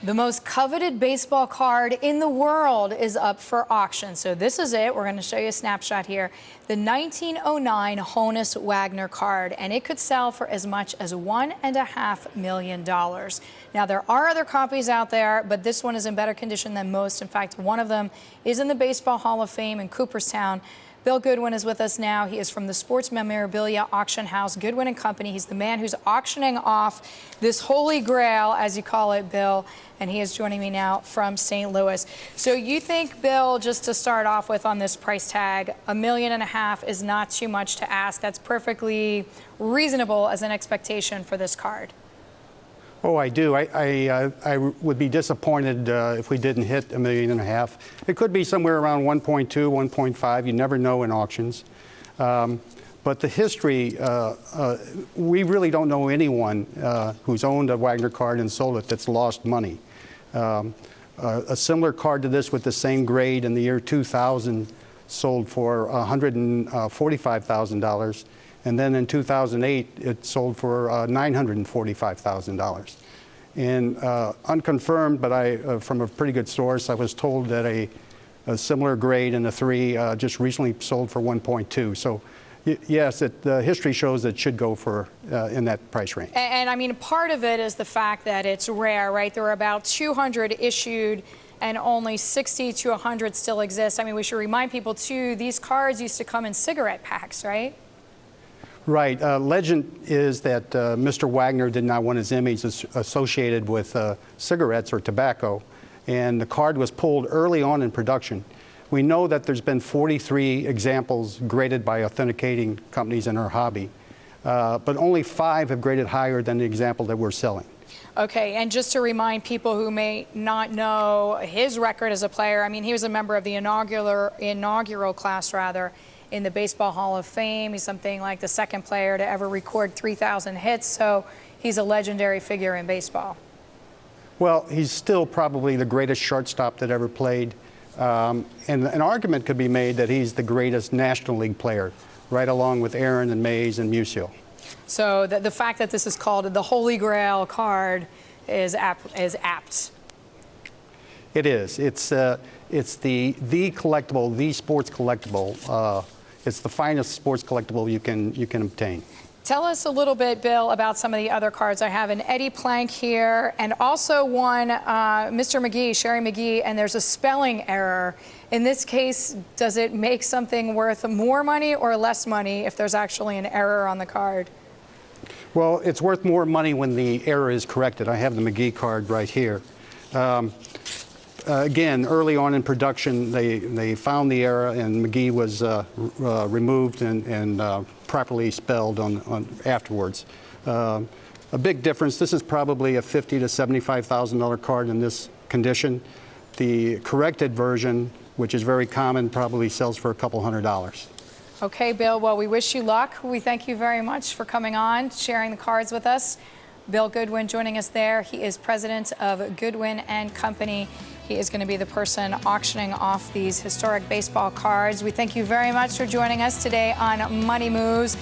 The most coveted baseball card in the world is up for auction. So this is it. We're going to show you a snapshot here. The 1909 Honus Wagner card, and it could sell for as much as $1.5 million. Now, there are other copies out there, but this one is in better condition than most. In fact, one of them is in the Baseball Hall of Fame in Cooperstown. Bill Goodwin is with us now. He is from the sports memorabilia auction house, Goodwin and Company. He's the man who's auctioning off this holy grail, as you call it, Bill, and he is joining me now from St. Louis. So you think, Bill, just to start off with on this price tag, $1.5 million is not too much to ask. That's perfectly reasonable as an expectation for this card. Oh, I do. I would be disappointed if we didn't hit $1.5 million. It could be somewhere around 1.2, 1.5. You never know in auctions. But the history, we really don't know anyone who's owned a Wagner card and sold it that's lost money. A similar card to this with the same grade in the year 2000 sold for $145,000. And then in 2008, it sold for $945,000. And unconfirmed, but from a pretty good source, I was told that a similar grade in the 3 just recently sold for 1.2. So yes, history shows that it should go for in that price range. And I mean, part of it is the fact that it's rare, right? There are about 200 issued and only 60 to 100 still exist. I mean, we should remind people, too, these cards used to come in cigarette packs, right? Right. Legend is that Mr. Wagner did not want his image associated with cigarettes or tobacco, and the card was pulled early on in production. We know that there's been 43 examples graded by authenticating companies in our hobby, but only 5 have graded higher than the example that we're selling. Okay, and just to remind people who may not know his record as a player, I mean, he was a member of the inaugural class, rather, in the Baseball Hall of Fame. He's something like the second player to ever record 3,000 hits, so he's a legendary figure in baseball. Well, he's still probably the greatest shortstop that ever played, and an argument could be made that he's the greatest National League player, right along with Aaron and Mays and Musial. So the fact that this is called the Holy Grail card is apt. It is. It's the collectible, the sports collectible. It's the finest sports collectible you can obtain. Tell us a little bit, Bill, about some of the other cards. I have an Eddie Plank here, and also one Mr. McGee, Sherry McGee, and there's a spelling error. In this case, does it make something worth more money or less money if there's actually an error on the card? Well, it's worth more money when the error is corrected. I have the McGee card right here. Again, early on in production, they found the error, and McGee was removed and properly spelled afterwards. A big difference. This is probably a $50,000 to $75,000 card in this condition. The corrected version, which is very common, probably sells for a couple $100. Okay, Bill. Well, we wish you luck. We thank you very much for coming on, sharing the cards with us. Bill Goodwin joining us there. He is president of Goodwin and Company. He is going to be the person auctioning off these historic baseball cards. We thank you very much for joining us today on Money Moves.